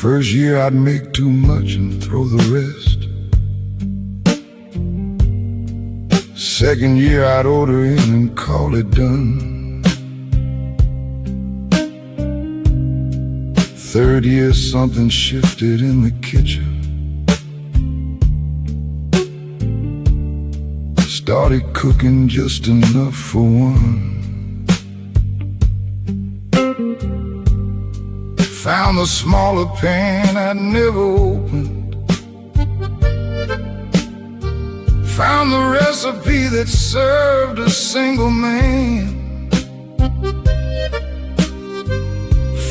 First year I'd make too much and throw the rest. Second year I'd order in and call it done. Third year something shifted in the kitchen. Started cooking just enough for one. Found a smaller pan I'd never opened. Found the recipe that served a single man.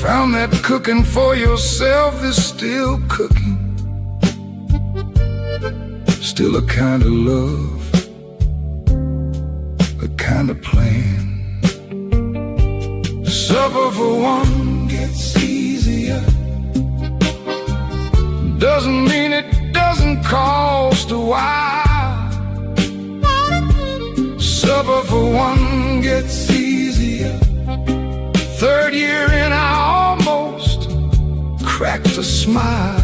Found that cooking for yourself is still cooking. Still a kind of love, a kind of plan. Supper for one gets easier. Doesn't mean it doesn't cost a while. Supper for one gets easier. Third year in I almost cracked a smile.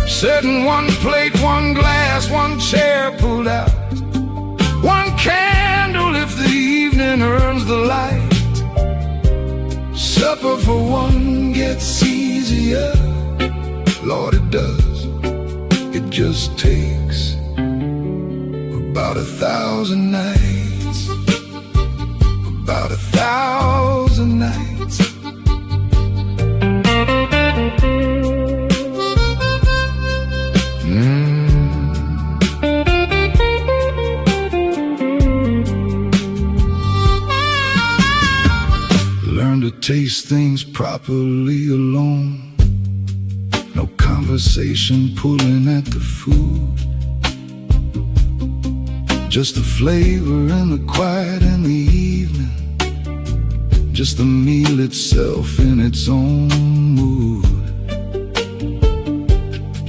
Sat in one plate, one glass, one chair pulled out, one candle if the evening earns the light. Supper for one gets easier. Lord, it does. It just takes about 1,000 nights. About 1,000 nights. Learn to taste things properly alone. No conversation pulling at the food. Just the flavor and the quiet and the evening. Just the meal itself in its own mood.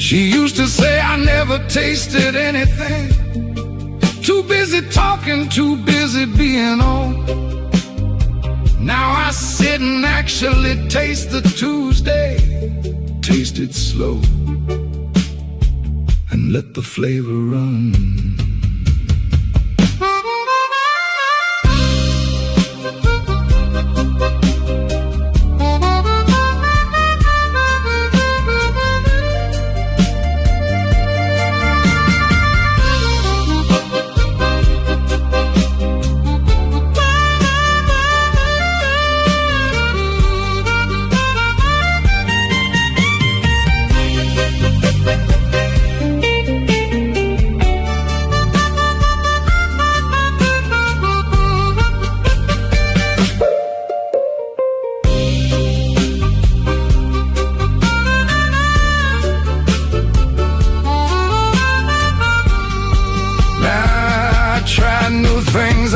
She used to say I never tasted anything. Too busy talking, too busy being on. Now I sit and actually taste the Tuesday. Taste it slow and let the flavor run.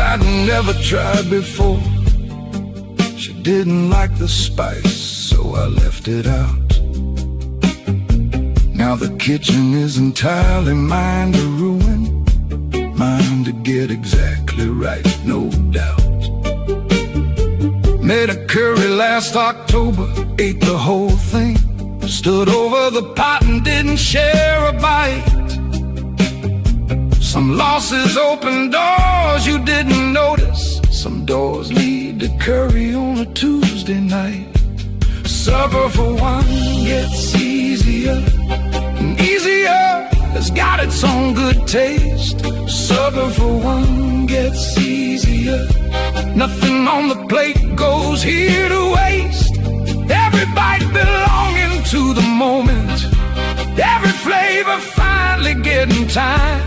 I'd never tried before. She didn't like the spice, so I left it out. Now the kitchen is entirely mine to ruin, mine to get exactly right, no doubt. Made a curry last October, ate the whole thing. Stood over the pot and didn't share a bite. Some losses open doors you didn't notice. Some doors lead to curry on a Tuesday night. Supper for one gets easier, and easier has got its own good taste. Supper for one gets easier. Nothing on the plate goes here to waste. Every bite belonging to the moment. Every flavor finally getting time.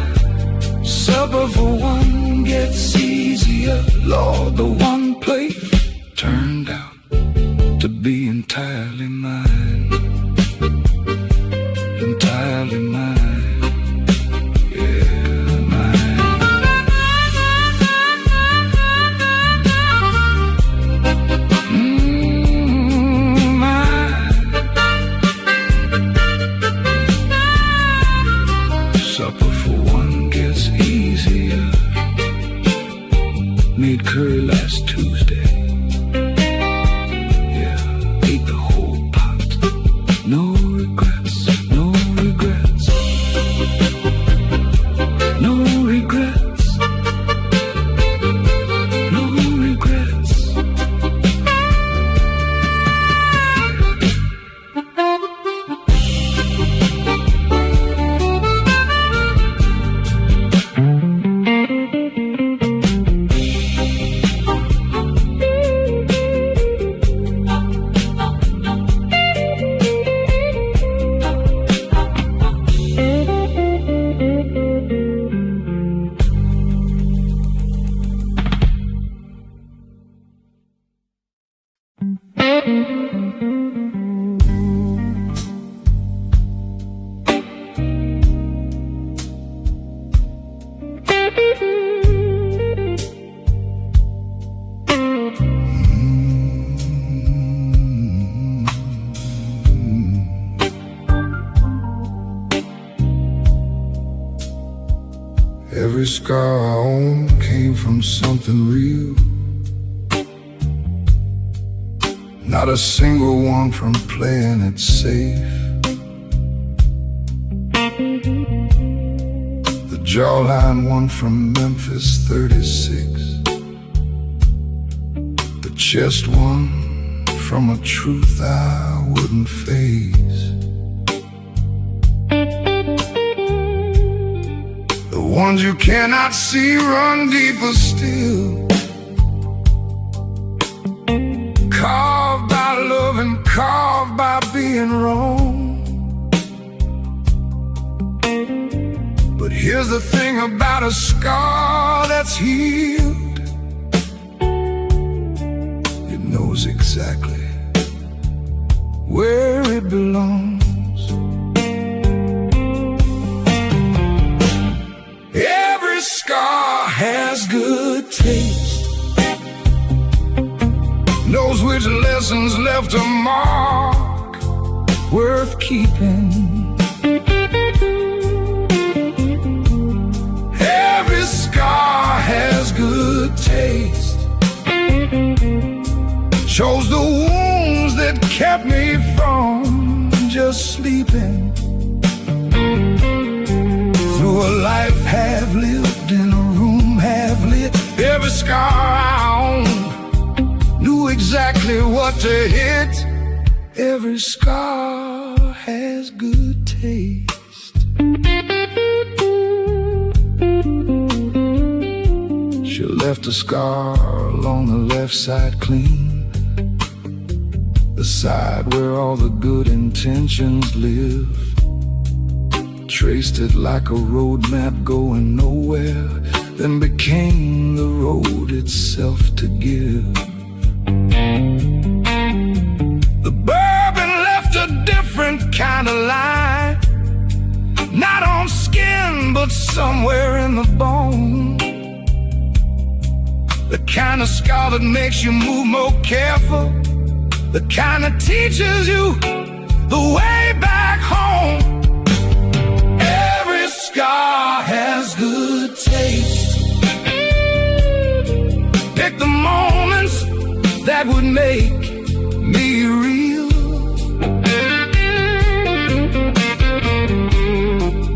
Supper for one gets easier. Lord, the one plate turned out to be entirely mine. Entirely mine. Yeah, mine. Mine. Supper for one gets easier. Made curry last Tuesday. Yeah, ate the whole pot. Every scar I own came from something real. Not a single one from playing it safe. The jawline one from Memphis 36. The chest one from a truth I wouldn't face. The ones you cannot see run deeper still. Carved by love and carved by being wrong. But here's the thing about a scar that's healed. It knows exactly where it belongs. Every scar has good taste, knows which lessons left a mark worth keeping. Every scar has good taste, shows the wounds that kept me from just sleeping. Through a life half lived in a room half lit, every scar I own knew exactly what to hit. Every scar has good taste. She left a scar along the left side clean, the side where all the good intentions live. Traced it like a road map going nowhere, then became the road itself to give. The bourbon left a different kind of line, not on skin but somewhere in the bone. The kind of scar that makes you move more careful, the kind that teaches you the way back home. Every scar has good taste. Pick the moments that would make me real.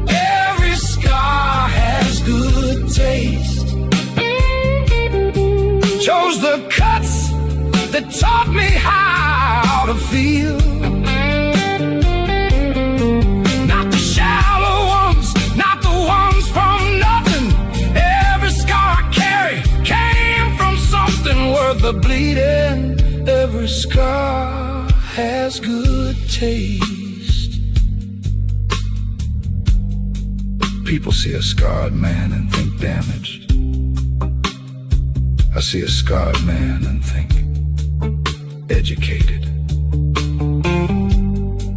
Every scar has good taste, chose the cuts that taught me how to feel. Not the shallow ones, not the ones from nothing. Every scar I carry came from something worth the bleeding. Every scar has good taste. People see a scarred man and think damaged. I see a scarred man and think educated.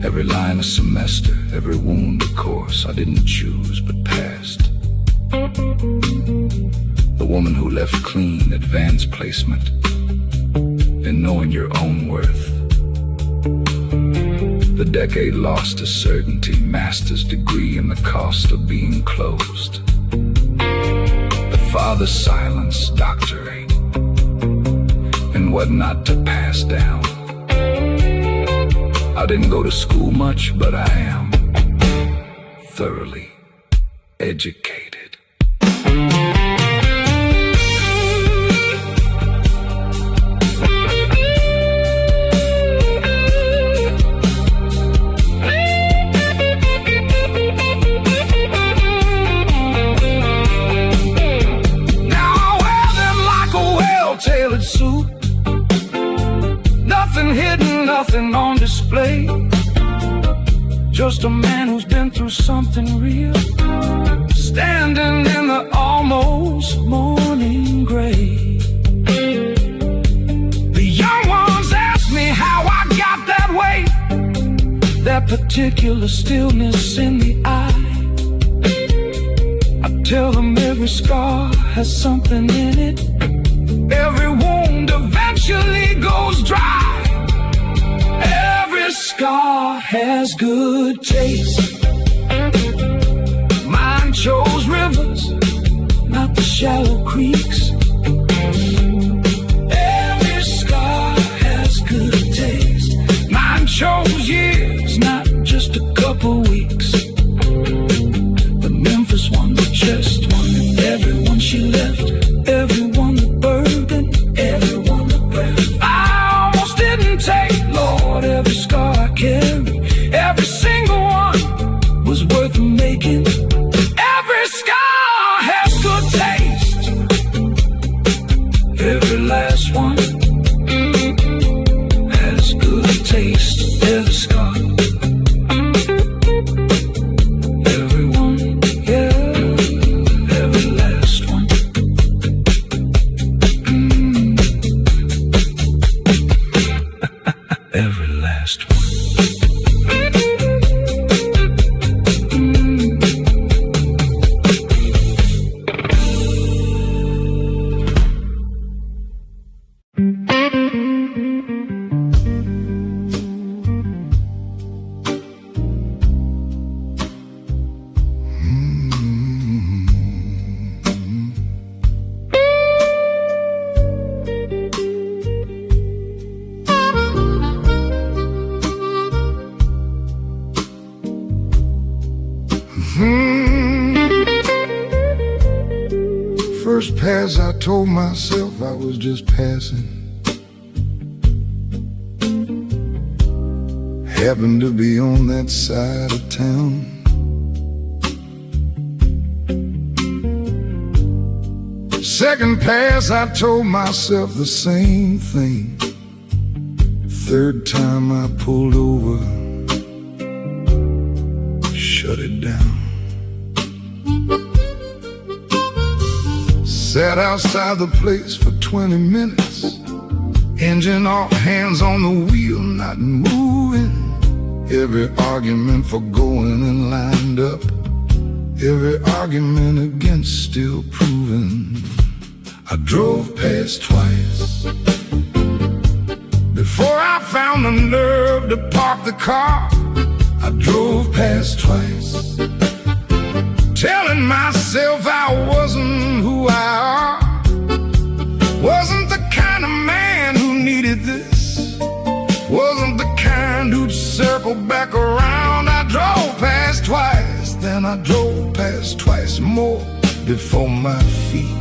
Every line a semester, every wound a course I didn't choose but passed. The woman who left clean, advanced placement in knowing your own worth. The decade lost to certainty, master's degree and the cost of being closed. The father's silence, doctorate, and what not to pass down. I didn't go to school much, but I am thoroughly educated. Tailored suit, nothing hidden, nothing on display. Just a man who's been through something real, standing in the almost morning gray. The young ones ask me how particular stillness in the eye. I tell them every scar has something in it. Every wound eventually goes dry. Every scar has good taste. Mine chose rivers, not the shallow creeks. Every scar has good taste. Mine chose years, not just a couple weeks. The Memphis one, the chest one, and everyone she left. Everyone that burdened, everyone that breathed. I almost didn't take, Lord, every scar I carry. Every single one was worth making. Every scar has good taste. Every last one has good taste. Every scar. First pass, I told myself I was just passing. Happened to be on that side of town. Second pass, I told myself the same thing. Third time I pulled over, shut it down. Sat outside the place for 20 minutes. Engine off, hands on the wheel, not moving. Every argument for going and lined up. Every argument against still proven. I drove past twice before I found the nerve to park the car. I drove past twice, telling myself I wasn't who I are. Wasn't the kind of man who needed this. Wasn't the kind who'd circle back around. I drove past twice, then I drove past twice more before my feet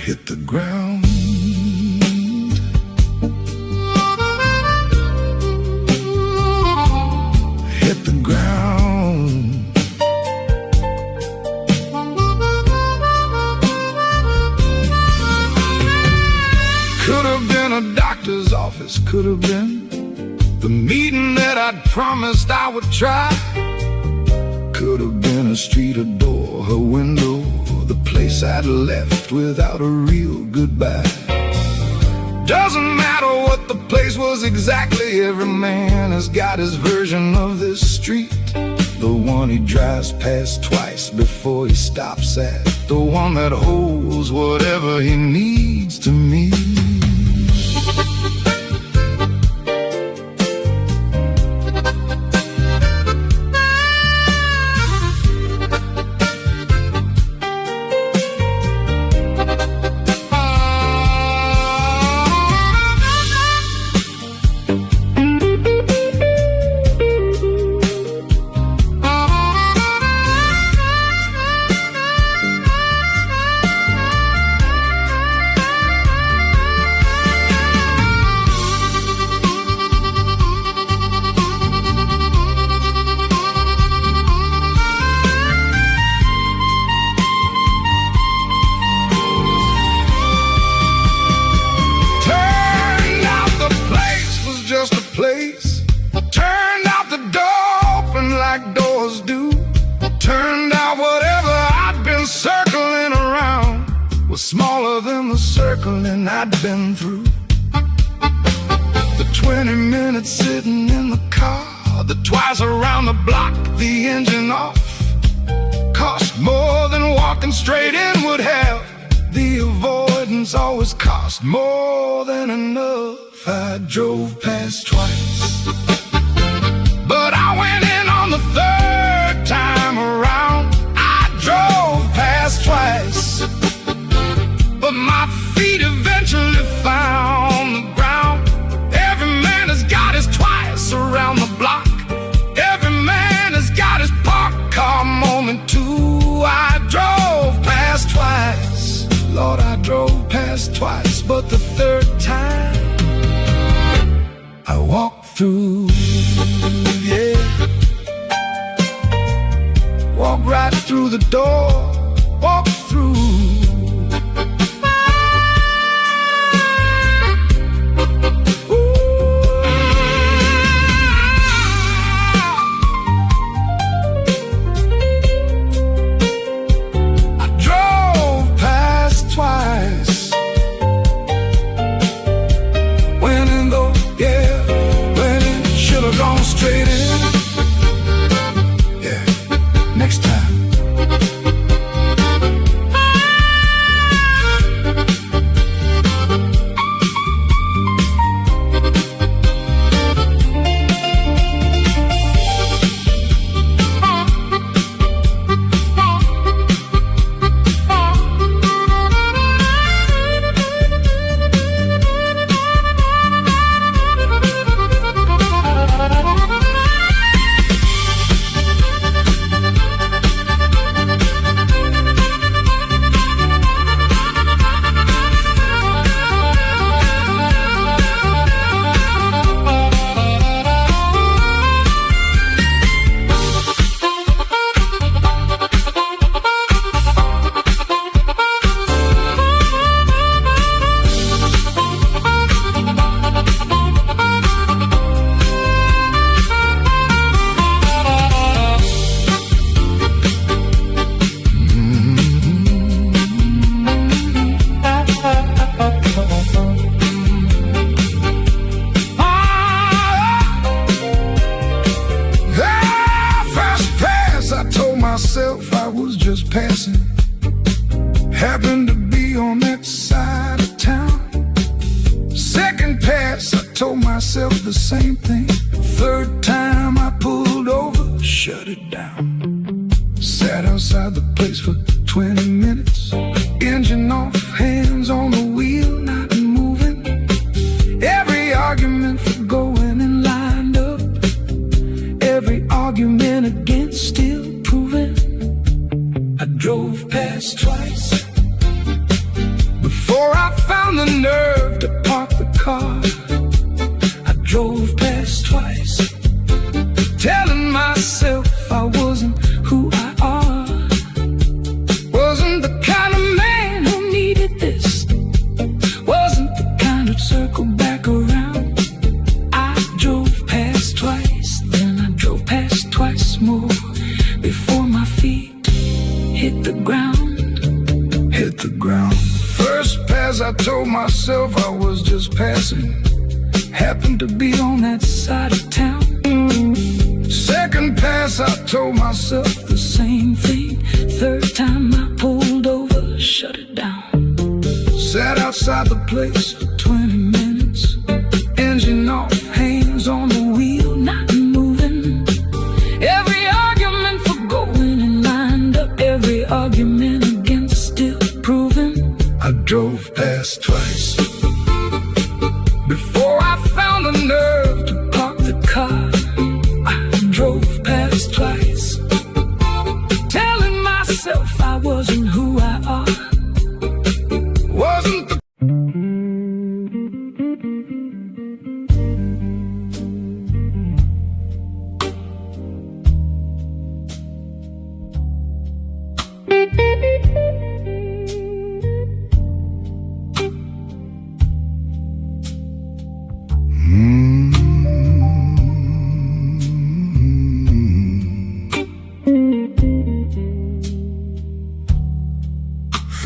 hit the ground. Hit the ground. Could have been a doctor's office, could have been the meeting that I'd promised I would try. Could have been a street, a door, a window, the place I'd left without a real goodbye. Doesn't matter what the place was exactly. Every man has got his version of this street. The one he drives past twice before he stops at. The one that holds whatever he needs to meet. Smaller than the circling I'd been through. The 20 minutes sitting in the car, the twice around the block, the engine off, cost more than walking straight in would have. The avoidance always cost more than enough. I drove past twice, but I went in on the third time around. I drove past twice, but my feet eventually found the ground. Every man has got his twice around the block. Every man has got his parked car moment too. I drove past twice, Lord, I drove past twice, but the third time I walked through, yeah. Walk right through the door, walk through. I was just passing, happened to be on that side of town. Second pass, I told myself the same thing. Third time I pulled over, shut it down. Sat outside the place for 20 minutes, engine off, hands on the wheel, not moving. Every argument for going in lined up, every argument against still proven. I drove past twice before I found the nerve to park the car. I drove past twice, telling myself I wasn't who I are, wasn't the kind of man who needed this, wasn't the kind of circle back around. I drove past twice, then I drove past twice more before my feet hit the ground, hit the ground. First pass, I told myself I was just passing, happened to be on that side of town. Second pass, I told myself the same thing. Third time I pulled over, shut it down. Sat outside the place for 20 minutes, engine off, hands on the wheel, not moving. Every argument for going in lined up, every argument against still proven. I drove past twice before I found the nerve to park the car. I drove past twice, telling myself I wasn't who I are, wasn't the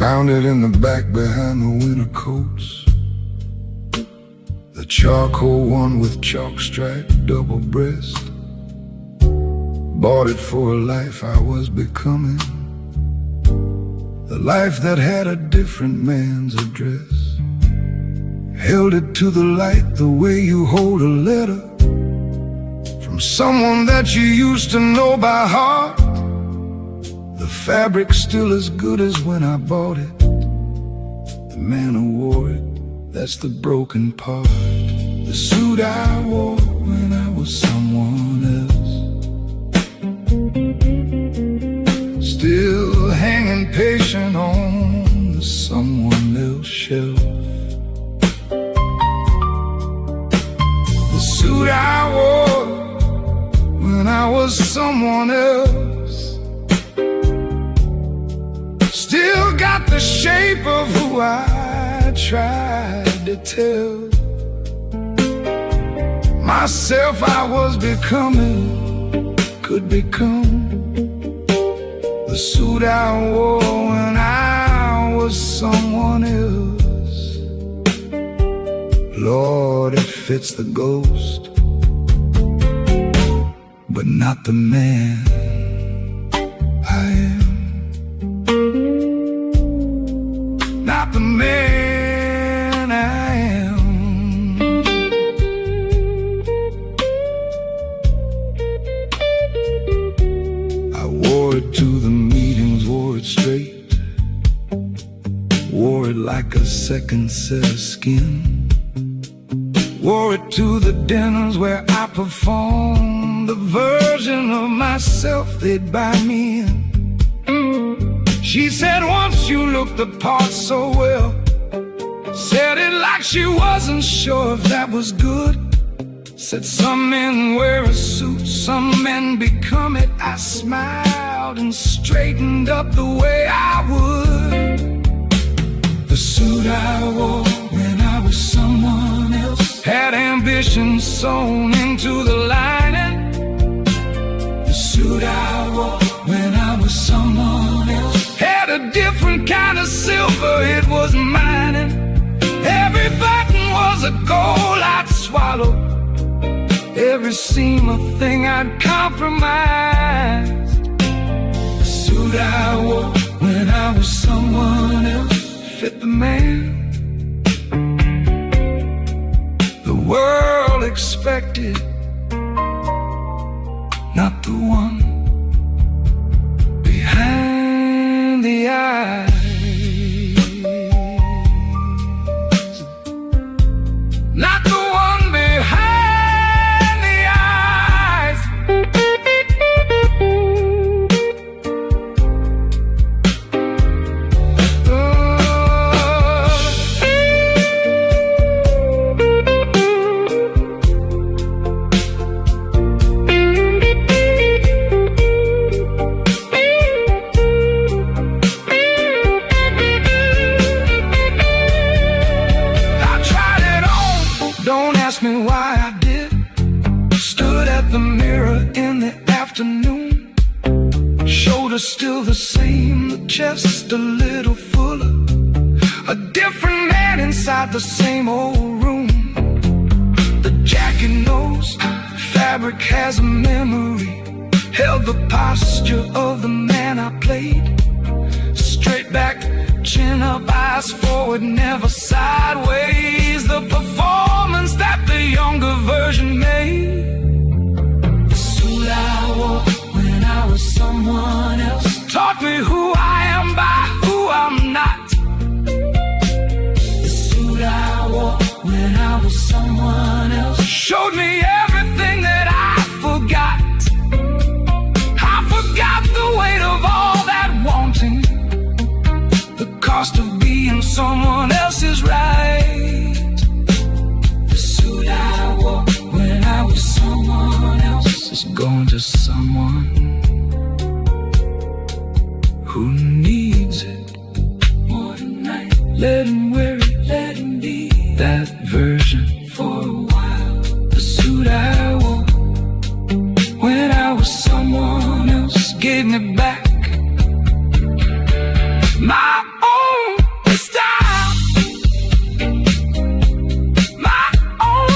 Found it in the back behind the winter coats, the charcoal one with chalk stripe double breast. Bought it for a life I was becoming, the life that had a different man's address. Held it to the light the way you hold a letter from someone that you used to know by heart. The fabric's still as good as when I bought it. The man who wore it, that's the broken part. The suit I wore when I was someone else, still hanging patient on the someone else shelf. The suit I wore when I was someone else still got the shape of who I tried to tell myself I was becoming, could become. The suit I wore when I was someone else. Lord, it fits the ghost, but not the man I am. Not the man I am. I wore it to the meetings, wore it straight, wore it like a second set of skin. Wore it to the dinners where I performed the version of myself they'd buy me in. She said once you looked the part so well, said it like she wasn't sure if that was good. Said some men wear a suit, some men become it. I smiled and straightened up the way I would. The suit I wore when I was someone else had ambition sewn into the lining. The suit I wore when I was someone else had a different kind of silver, it was mining. Every button was a goal I'd swallow, every seam a thing I'd compromised. The suit I wore when I was someone else fit the man the world expected, not the one behind the eyes. Not the one behind the eyes. Don't ask me why I did. Stood at the mirror in the afternoon. Shoulders still the same, the chest a little fuller. A different man inside the same old room. The jacket knows fabric has a memory. Held the posture of the man I played. Straight back, chin up, eyes forward, never sideways. The performance that the younger version made. The suit I wore when I was someone else taught me who I am by who I'm not. The suit I wore when I was someone else showed me everything that I forgot. I forgot the weight of all that wanting, the cost of being someone else's right. The suit I wore when I was someone else is going to someone who needs it more tonight. Let him wear it, let him be that version for a while. The suit I wore when I was someone else gave me back my own style, my own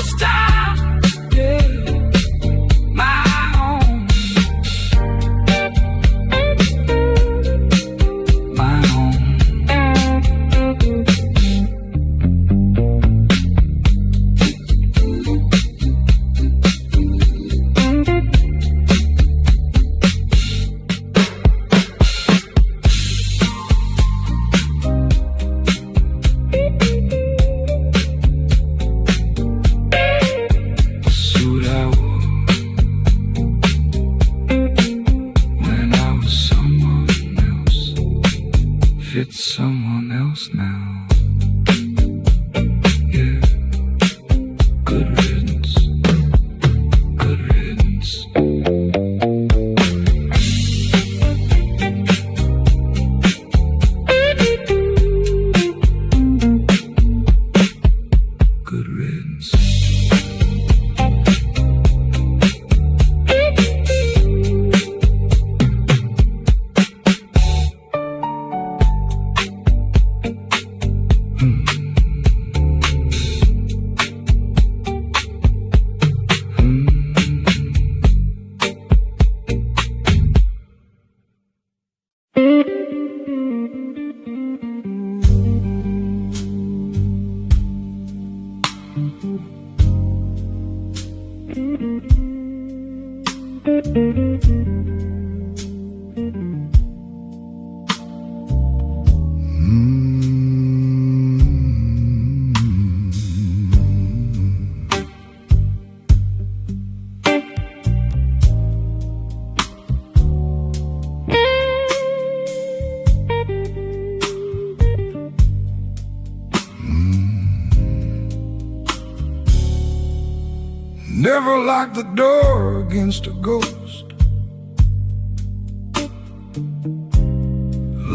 Never lock the door against a ghost.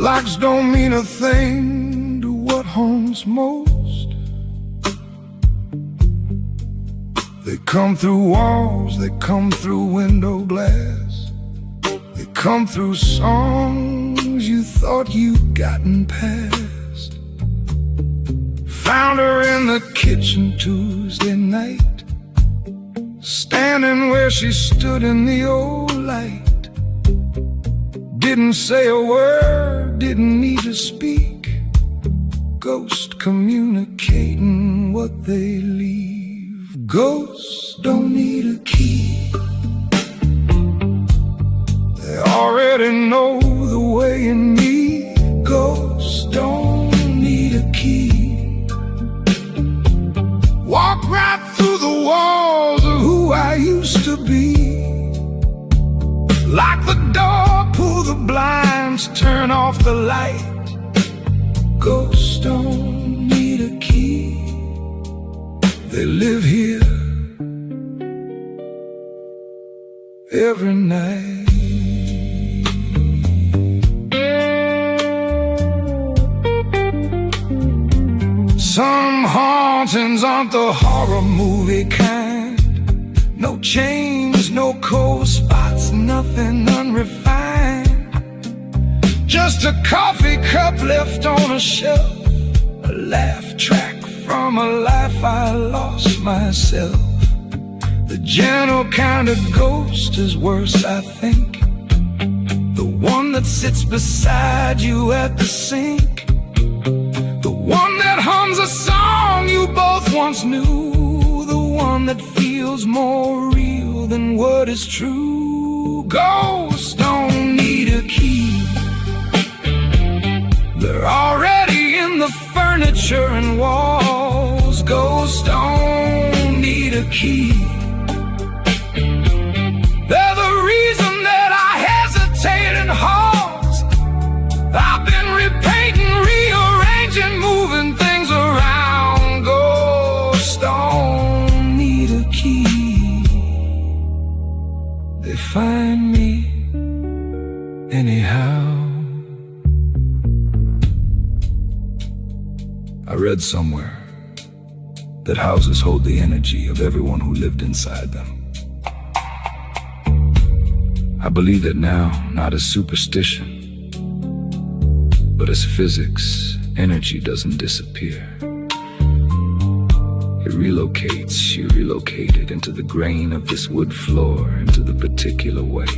Locks don't mean a thing to what haunts most. They come through walls, they come through window glass. They come through songs you thought you'd gotten past. Found her in the kitchen Tuesday night, standing where she stood in the old light. Didn't say a word, didn't need to speak. Ghost communicating what they leave. Ghosts don't need a key. They already know the way in me. Ghosts don't need a key. Walk right through the walls of who I used to be. Lock the door, pull the blinds, turn off the light. Ghosts don't need a key. They live here every night. Some hauntings aren't the horror movie kind. No chains, no cold spots, nothing unrefined. Just a coffee cup left on a shelf, a laugh track from a life I lost myself. The gentle kind of ghost is worse, I think. The one that sits beside you at the sink. The one that hums a song you both once knew. The one that feels more real than what is true. Ghosts don't need a key. They're already in the furniture and walls. Ghosts don't need a key. They're the reason that I hesitate in halls. I've been repainting, rearranging, moving things around. Ghosts don't need a key. They find me anyhow. I read somewhere that houses hold the energy of everyone who lived inside them. I believe it now, not as superstition, but as physics. Energy doesn't disappear. It relocates, you relocate it into the grain of this wood floor, into the particular way.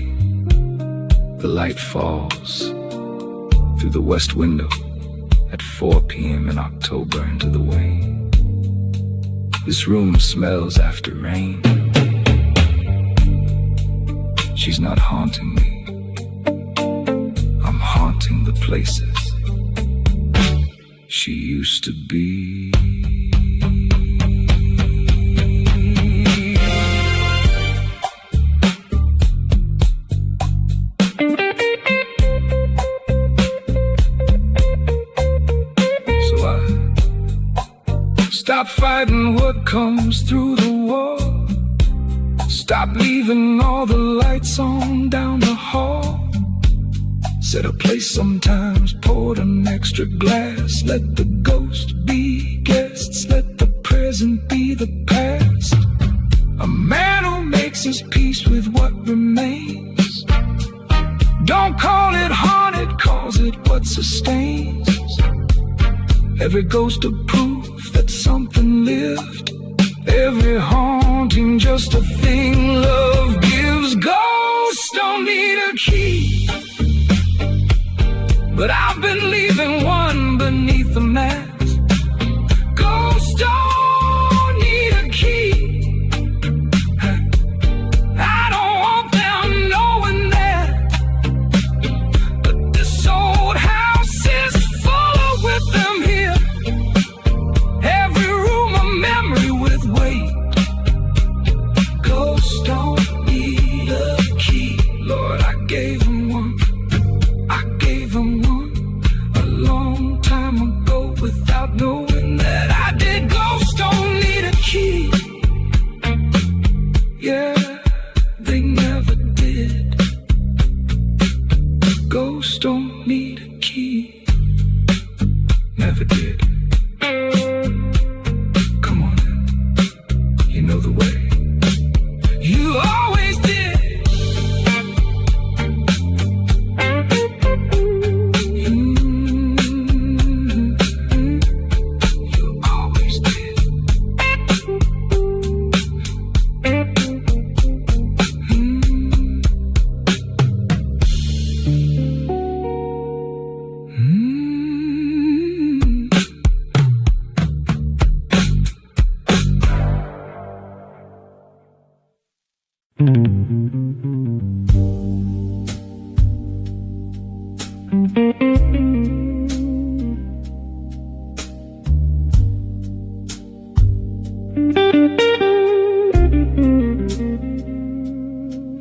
The light falls through the west window at 4 p.m. in October into the way. This room smells after rain. She's not haunting me. I'm haunting the places she used to be. Stop fighting what comes through the wall. Stop leaving all the lights on down the hall. Set a place sometimes, poured an extra glass. Let the ghost be guests, let the present be be the past. A man who makes his peace with what remains. Don't call it haunted, calls it what sustains. Every ghost of proof that something lived. Every haunting just a thing love gives. Ghosts don't need a key, but I've been leaving one beneath the mat. Ghosts don't need a key. I don't want them knowing that. But this old house is full with them here. Every room a memory with weight. Ghosts don't need a key. Lord, I gave them one. I gave them one a long time ago without knowing that I did. Ghosts don't need a key. Yeah, they never did. Ghosts don't need a key. Never did. Come on now, you know the way. You always did. You always did.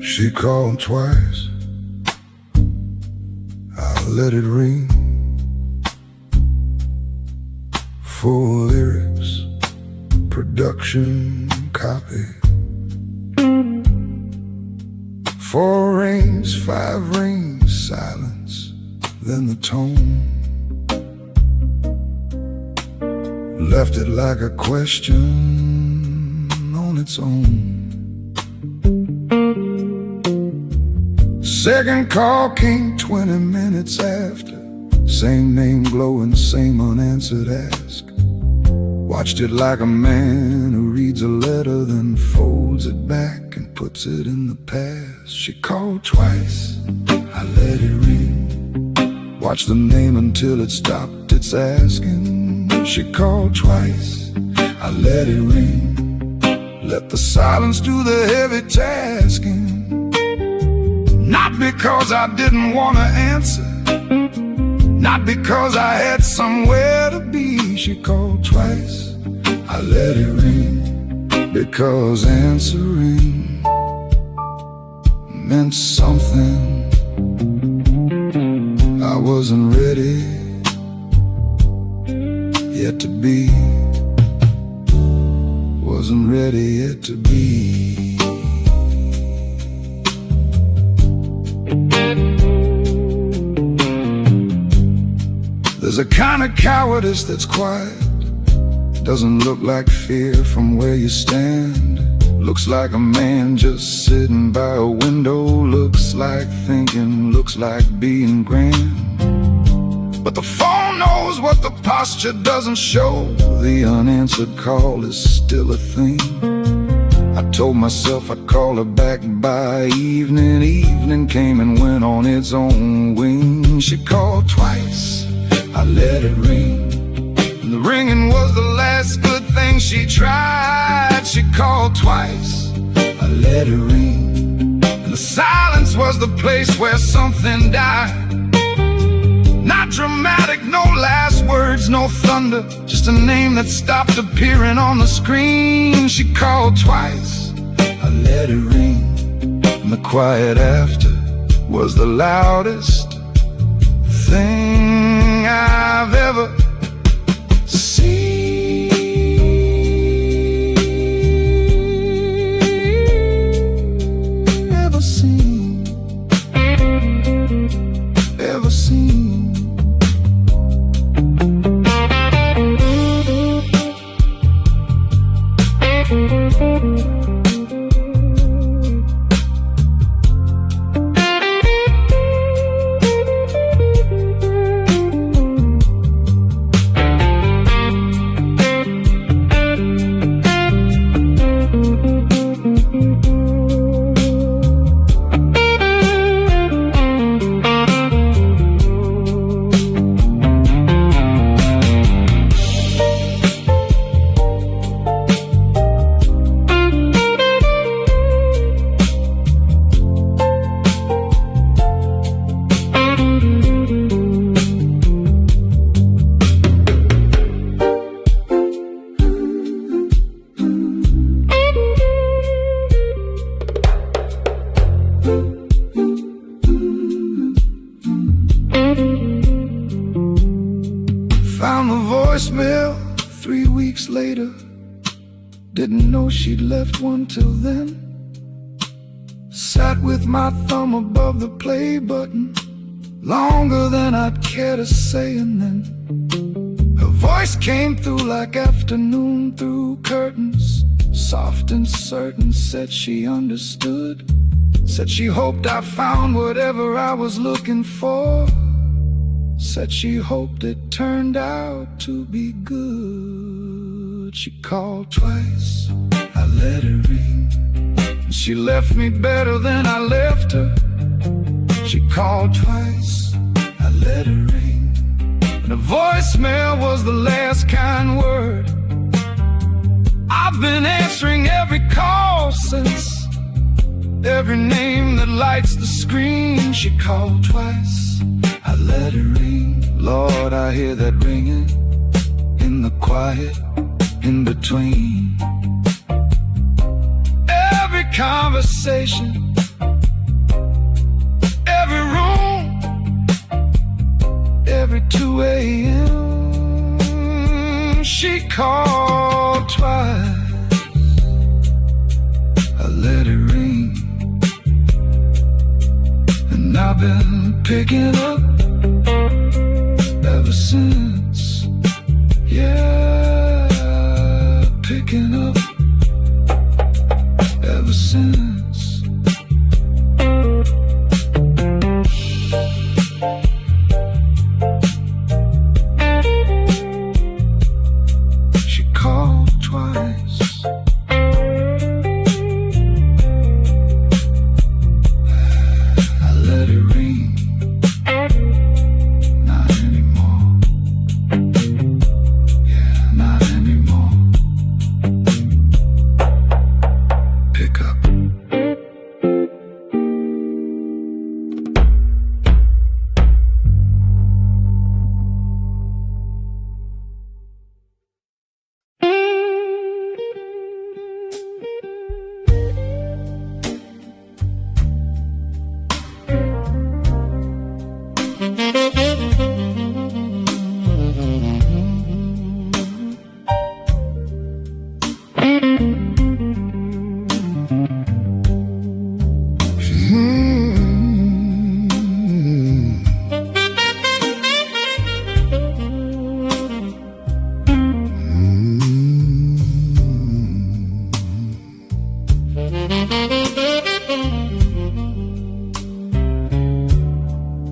She called twice, I let it ring. Full lyrics, production copy. 4 rings, 5 rings, silence, then the tone. Left it like a question on its own. Second call came 20 minutes after. Same name glowing, same unanswered ask. Watched it like a man who reads a letter, then folds it back and puts it in the past. She called twice, I let it ring. Watched the name until it stopped its asking. She called twice, I let it ring. Let the silence do the heavy tasking. Not because I didn't want to answer, not because I had somewhere to be. She called twice, I let it ring. Because answering meant something. I wasn't ready yet to be. Wasn't ready yet to be. There's a kind of cowardice that's quiet. Doesn't look like fear from where you stand. Looks like a man just sitting by a window. Looks like thinking, looks like being grand. But the phone knows what the posture doesn't show. The unanswered call is still a thing. I told myself I'd call her back by evening. Evening came and went on its own wing. She called twice, I let it ring. And the ringing was the last good thing she tried. She called twice, I let it ring. And the silence was the place where something died. Not dramatic, no last words, no thunder. Just a name that stopped appearing on the screen. She called twice, I let it ring. And the quiet after was the loudest thing I've ever seen. Ever seen. Ever seen. Found the voicemail 3 weeks later. Didn't know she'd left one till then. Sat with my thumb above the play button longer than I'd care to say, and then her voice came through like afternoon through curtains, soft and certain. Said she understood, said she hoped I found whatever I was looking for. Said she hoped it turned out to be good. She called twice, I let her ring. She left me better than I left her. She called twice, I let her ring. And the voicemail was the last kind word. I've been answering every call since, every name that lights the screen. She called twice, I let her ring. Lord, I hear that ringing in the quiet in between. Every conversation, every room, every 2 a.m. She called twice, I let her ring. And I've been picking up ever since, yeah, picking up ever since. She called twice, I let it ring.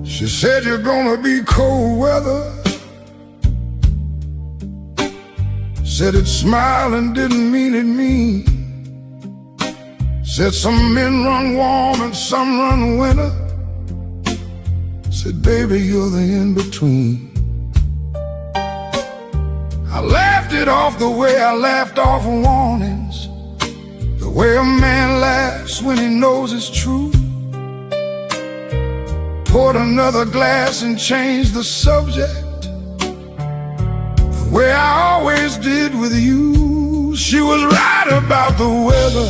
She said you're gonna be cold weather. Said it smiled and didn't mean it mean. Said some men run warm and some run winter. Said baby, you're the in-between. I laughed it off the way I laughed off warnings, the way a man laughs when he knows it's true. Poured another glass and changed the subject, the way I always did with you. She was right about the weather,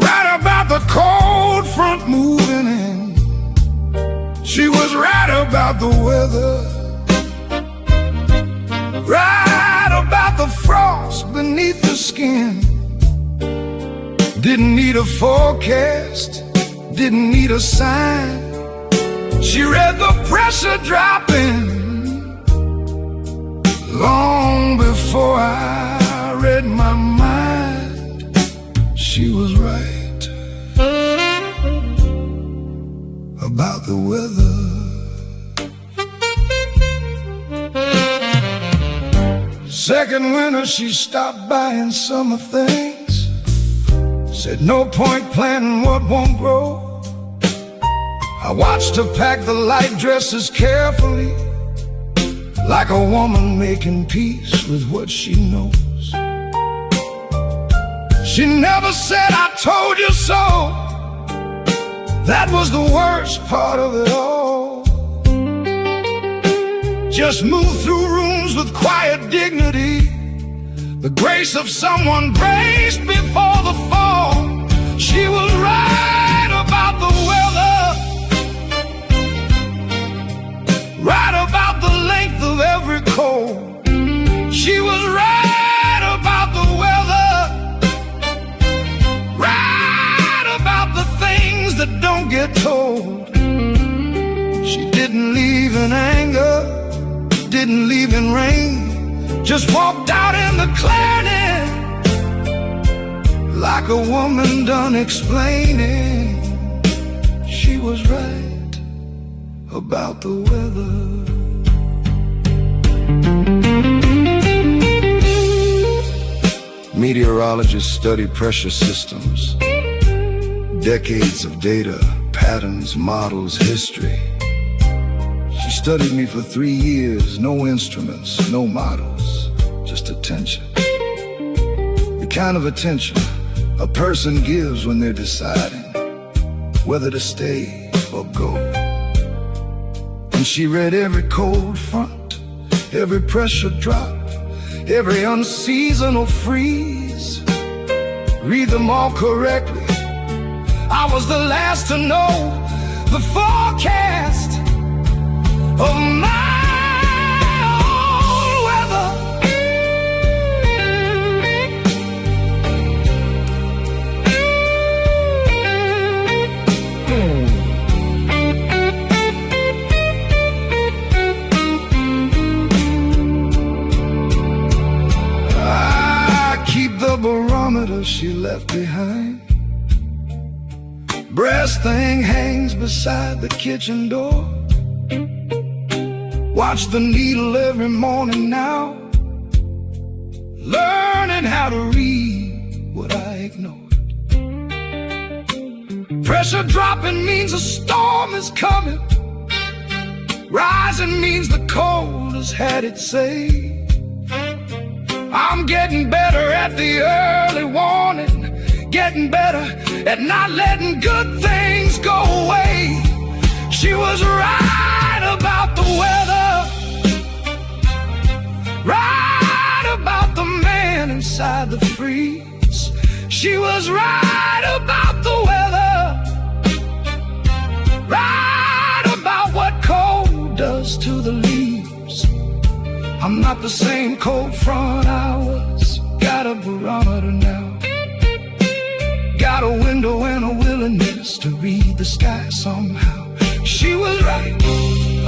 right about the cold front moving in. She was right about the weather, right about the frost beneath the skin. Didn't need a forecast, didn't need a sign. She read the pressure dropping long before I Second winter she stopped buying summer things. Said no point planting what won't grow. I watched her pack the light dresses carefully, like a woman making peace with what she knows. She never said, "I told you so." That was the worst part of it all. Just moved through rooms with quiet dignity, the grace of someone braced before the fall. She was right about the weather, right about the length of every cold. She was right about the weather, right about the things that don't get told. She didn't leave in anger, didn't leave in rain, just walked out in the clearness, like a woman done explaining. She was right about the weather. Meteorologists study pressure systems, decades of data, patterns, models, history. She studied me for 3 years, no instruments, no models, just attention. The kind of attention a person gives when they're deciding whether to stay or go. And she read every cold front, every pressure drop, every unseasonal freeze. Read them all correctly. I was the last to know the forecast of my own weather. I keep the barometer she left behind. Brass thing hangs beside the kitchen door. Watch the needle every morning now, learning how to read what I ignored. Pressure dropping means a storm is coming. Rising means the cold has had its say. I'm getting better at the early warning, getting better at not letting good things go away. She was right about the weather, right about the man inside the freeze. She was right about the weather, right about what cold does to the leaves. I'm not the same cold front I was. Got a barometer now, got a window and a willingness to read the sky somehow. She was right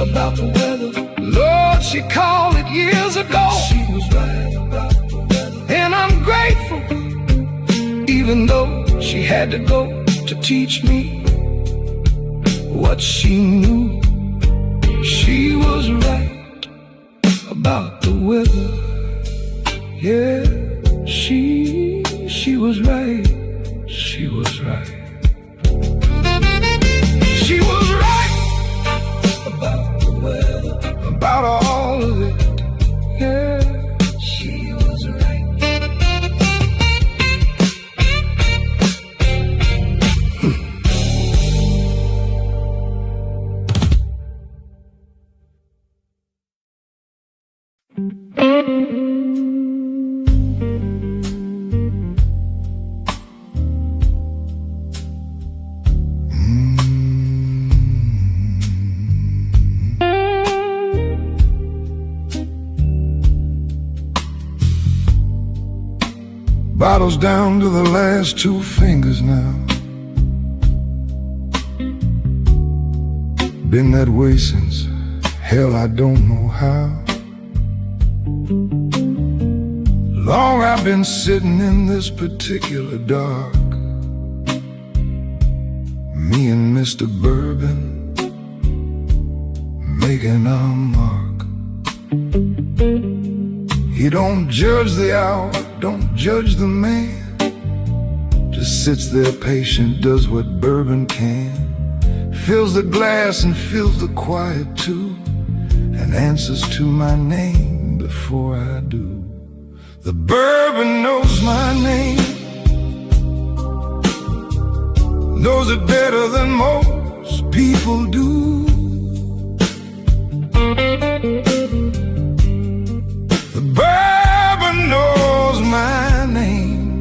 about the weather. Lord, she called it years ago. She was right about the weather, and I'm grateful, even though she had to go to teach me what she knew. She was right about the weather. Yeah, she was right. She was right. She was right about the weather, about all of it. Yeah, she was right. Bottles down to the last 2 fingers now. Been that way since, hell, I don't know how. Long I've been sitting in this particular dark, me and Mr. Bourbon making our mark. He don't judge the hour, don't judge the man. Just sits there patient, does what bourbon can. Fills the glass and fills the quiet too, and answers to my name before I do. The bourbon knows my name, knows it better than most people do. The bourbon knows my name,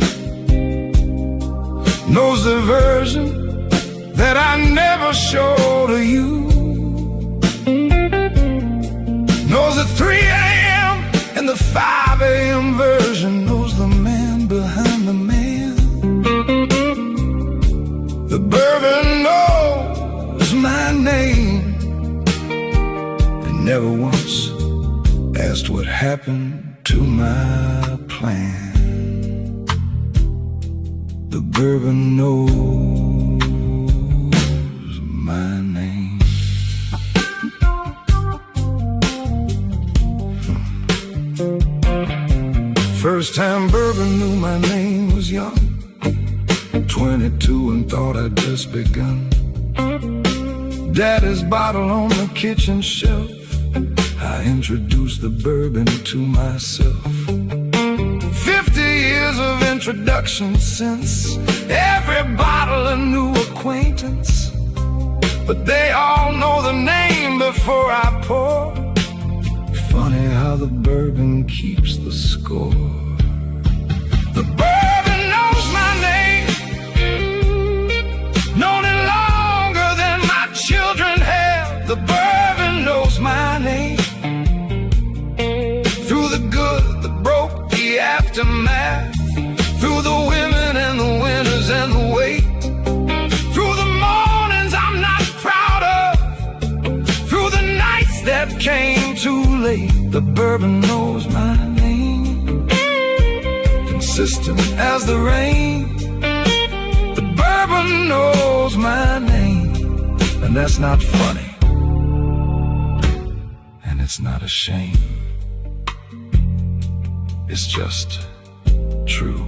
knows the version that I never show to you. Knows the 3 a.m. and the 5 a.m. version, knows the man behind the man. The bourbon knows my name, and never once asked what happened to my plan. The bourbon knows my name. First time bourbon knew my name was young, 22 and thought I'd just begun. Daddy's bottle on the kitchen shelf, I introduced the bourbon to myself. 50 years of introduction since, every bottle a new acquaintance. But they all know the name before I pour. Funny how the bourbon keeps the score. The bourbon knows my name, known it longer than my children have. The bourbon knows my name, through the good, the broke, the aftermath, through the women and the winners and the wait, through the mornings I'm not proud of, through the nights that came too late. The bourbon knows my name, consistent as the rain. The bourbon knows my name, and that's not funny, and it's not a shame. It's just true.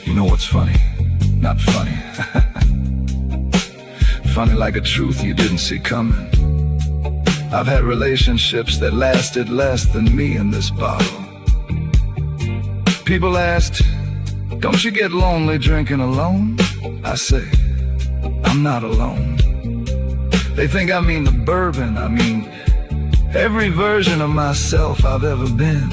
You know what's funny? Not funny. Funny like a truth you didn't see coming. I've had relationships that lasted less than me in this bottle. People asked, don't you get lonely drinking alone? I say, I'm not alone. They think I mean the bourbon, I mean every version of myself I've ever been.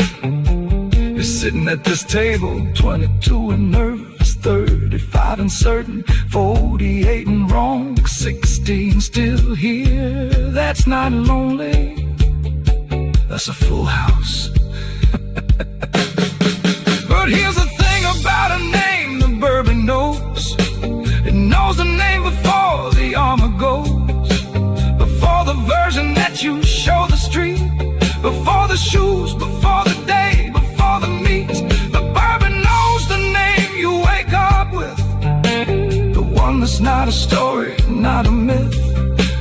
You're sitting at this table, 22 and nervous, 35 and certain, 48 and wrong, 16 still here. That's not lonely, that's a full house. But here's the thing about a name the bourbon knows. It knows the name before the armor goes, before the version that you show the street, before the shoes, before the day, before the meat. The bourbon knows the name you wake up with, the one that's not a story, not a myth.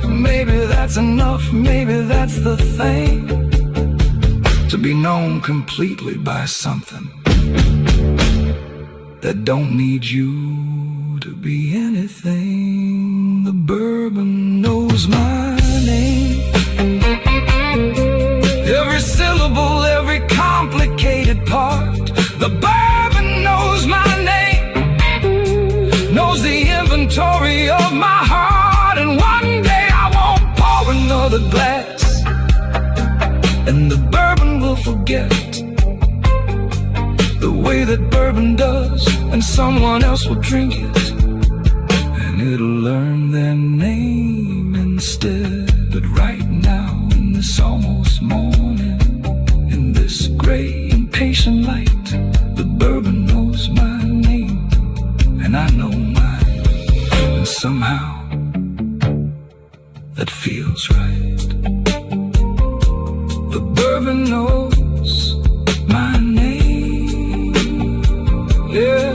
Maybe that's enough, maybe that's the thing, to be known completely by something that don't need you to be anything. The bourbon knows my name, every syllable, every complicated part. The bourbon knows my name, knows the inventory of my heart. And one day I won't pour another glass, and the bourbon will forget the way that bourbon does, and someone else will drink it, and it'll learn their name instead. But right now, in this almost morning, in this gray impatient light, the bourbon knows my name, and I know mine, and somehow that feels right. The bourbon knows my name, yeah,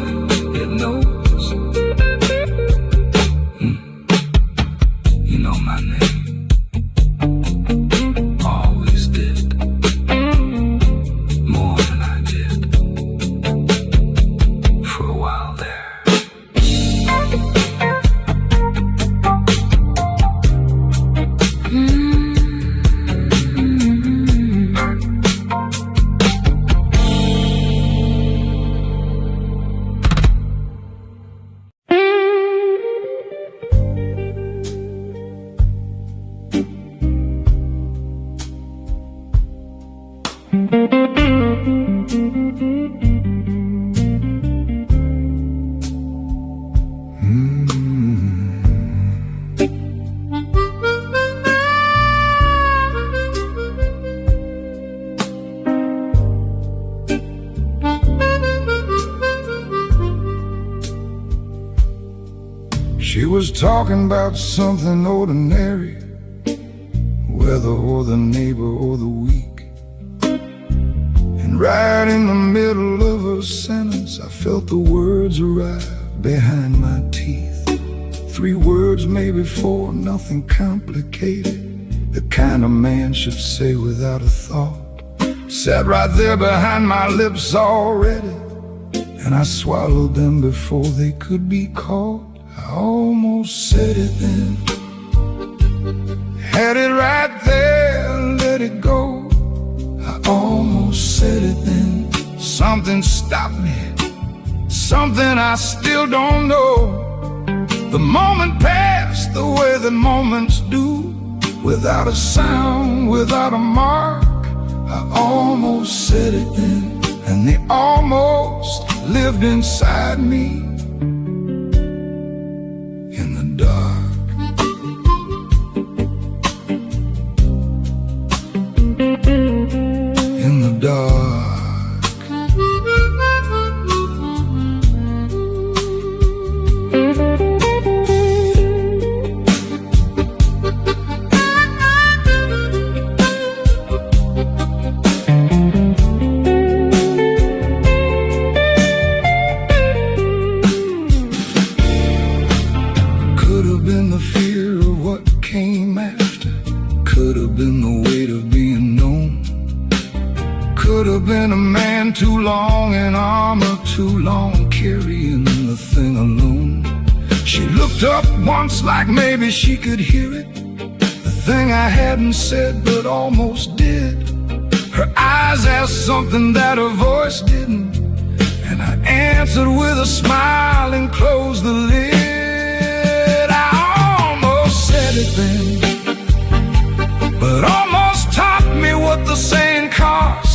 it knows. You know my name, always She was talking about something ordinary, weather or the neighbor or the week. And right in the middle of her sentence, I felt the words arrive behind my teeth. 3 words, maybe 4, nothing complicated, the kind a man should say without a thought. Sat right there behind my lips already, and I swallowed them before they could be caught. I almost said it then, had it right there, let it go. I almost said it then. Something stopped me, something I still don't know. The moment passed the way that moments do, without a sound, without a mark. I almost said it then, and they almost lived inside me. In the dark, in the dark. Could have been a man too long in armor, too long carrying the thing alone. She looked up once like maybe she could hear it, the thing I hadn't said but almost did. Her eyes asked something that her voice didn't, and I answered with a smile and closed the lid. I almost said it then, but almost taught me what the saying costs.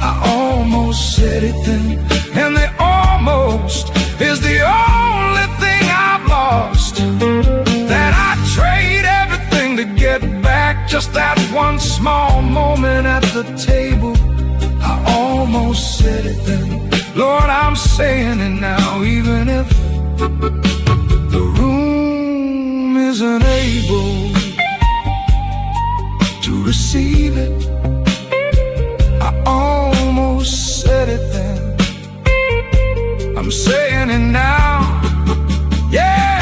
I almost said it then, and the almost is the only thing I've lost. That I'd trade everything to get back just that one small moment at the table. I almost said it then, Lord, I'm saying it now, even if the room isn't able to receive it. I almost said it then, I'm saying it now, yeah.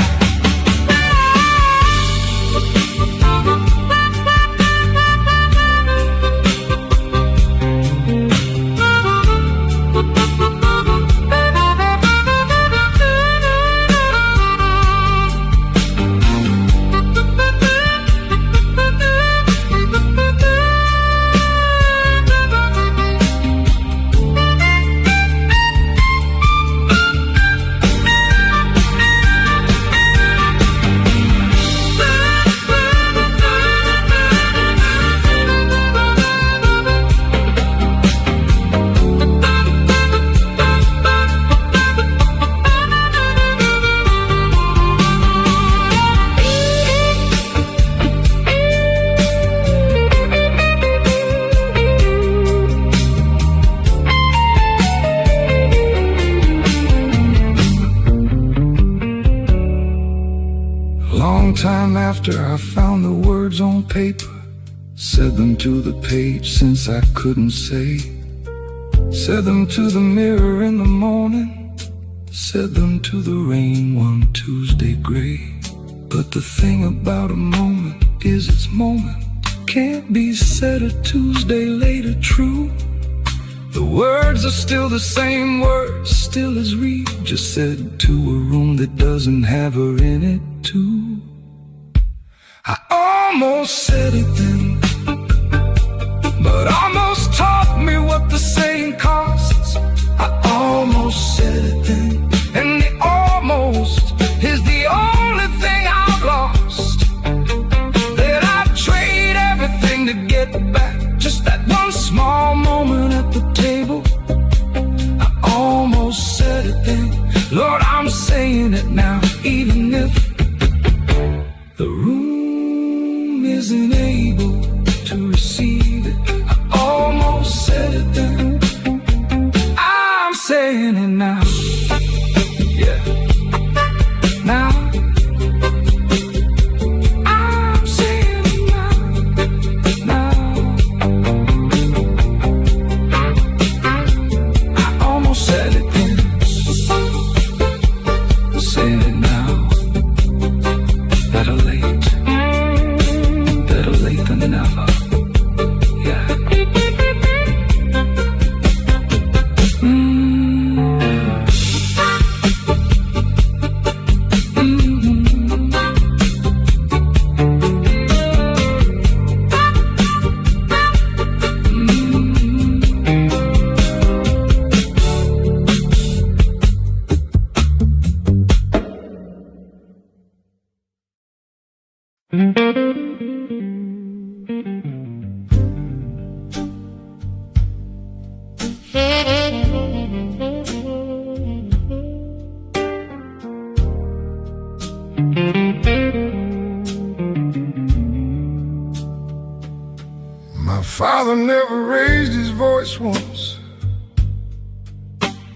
Long time after I found the words on paper, said them to the page since I couldn't say, said them to the mirror in the morning, said them to the rain one Tuesday gray. But the thing about a moment is its moment can't be said a Tuesday later true. The words are still the same words, still as Reed just said to a room that doesn't have her in it too. I almost said it then, but almost taught me what the saying costs. I almost said it then, and the almost is the only thing I've lost. That I'd trade everything to get back just that one small moment at the table. I almost said it then, Lord, I'm saying it now, even if the room isn't able to receive it. I almost said it then, father never raised his voice once.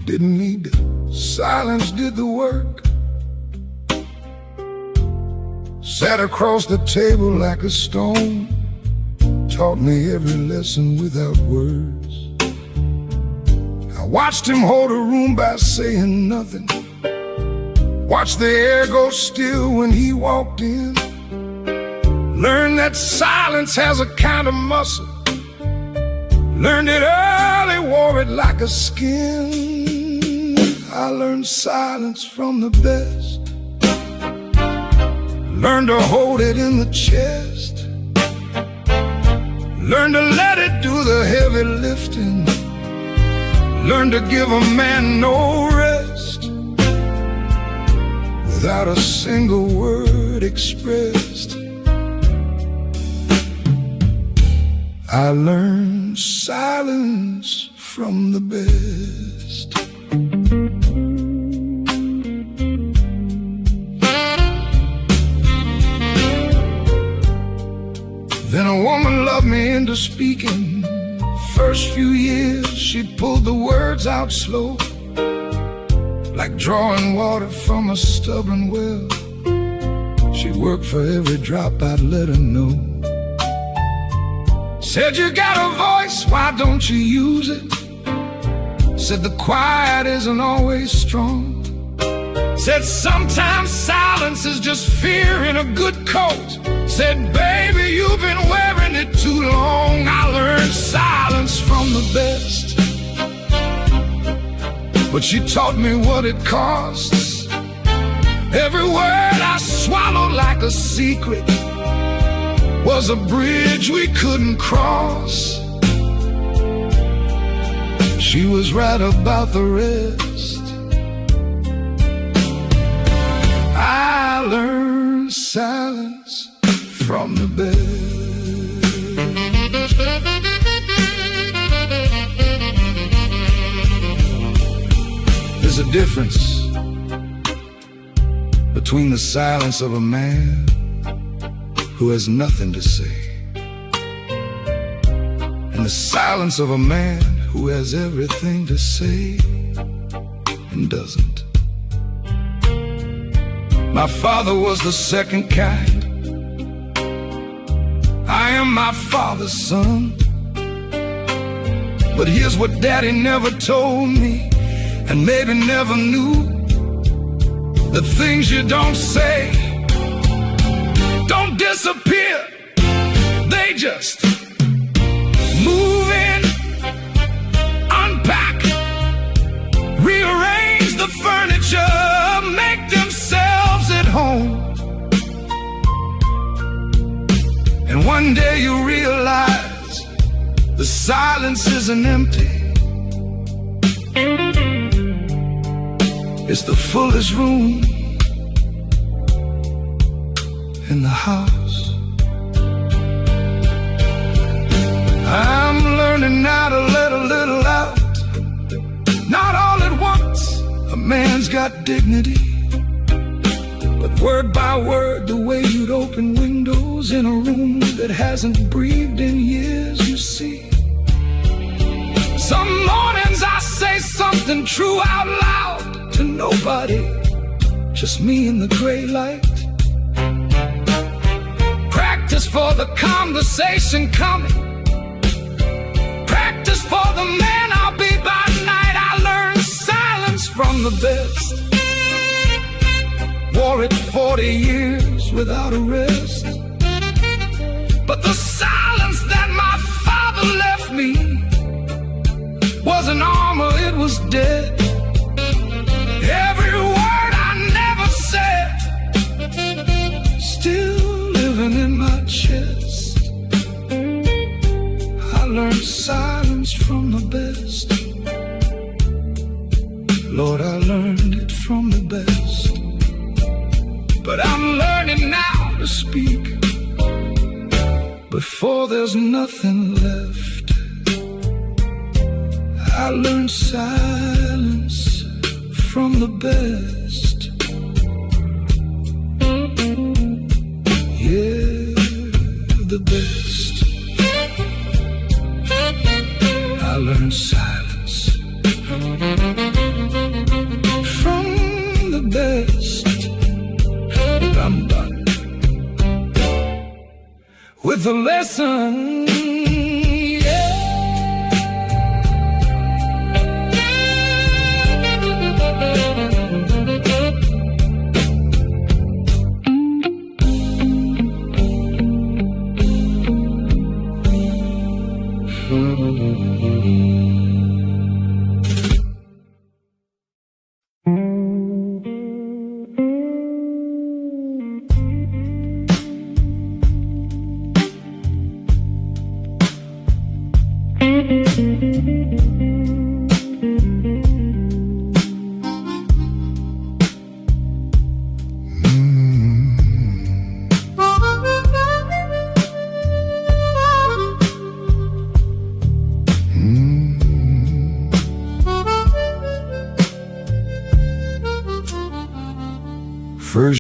Didn't need to. Silence did the work. Sat across the table like a stone. Taught me every lesson without words. I watched him hold a room by saying nothing. Watched the air go still when he walked in. Learned that silence has a kind of muscle. Learned it early, wore it like a skin. I learned silence from the best. Learned to hold it in the chest. Learned to let it do the heavy lifting. Learned to give a man no rest without a single word expressed. I learned silence from the best. Then a woman loved me into speaking. First few years she pulled the words out slow, like drawing water from a stubborn well. She worked for every drop I'd let her know. Said, you got a voice, why don't you use it? Said, the quiet isn't always strong. Said, sometimes silence is just fear in a good coat. Said, baby, you've been wearing it too long. I learned silence from the best, but she taught me what it costs. Every word I swallowed like a secret was a bridge we couldn't cross. She was right about the rest. I learned silence from the best. There's a difference between the silence of a man who has nothing to say and the silence of a man who has everything to say and doesn't. My father was the second kind. I am my father's son. But here's what daddy never told me, and maybe never knew. The things you don't say don't disappear, they just move in, unpack, rearrange the furniture, make themselves at home. And one day you realize the silence isn't empty. It's the fullest room in the house. I'm learning now to let a little out, not all at once. A man's got dignity, but word by word, the way you'd open windows in a room that hasn't breathed in years, you see. Some mornings I say something true out loud to nobody, just me in the gray light. Practice for the conversation coming, practice for the man I'll be by night. I learned silence from the best, wore it 40 years without a rest. But the silence that my father left me wasn't armor, it was dead. Every word I never said, still living in my chest. I learned silence from the best. Lord, I learned it from the best. But I'm learning now to speak before there's nothing left. I learned silence from the best. Yeah, the best. learned silence from the best. But I'm done with the lessons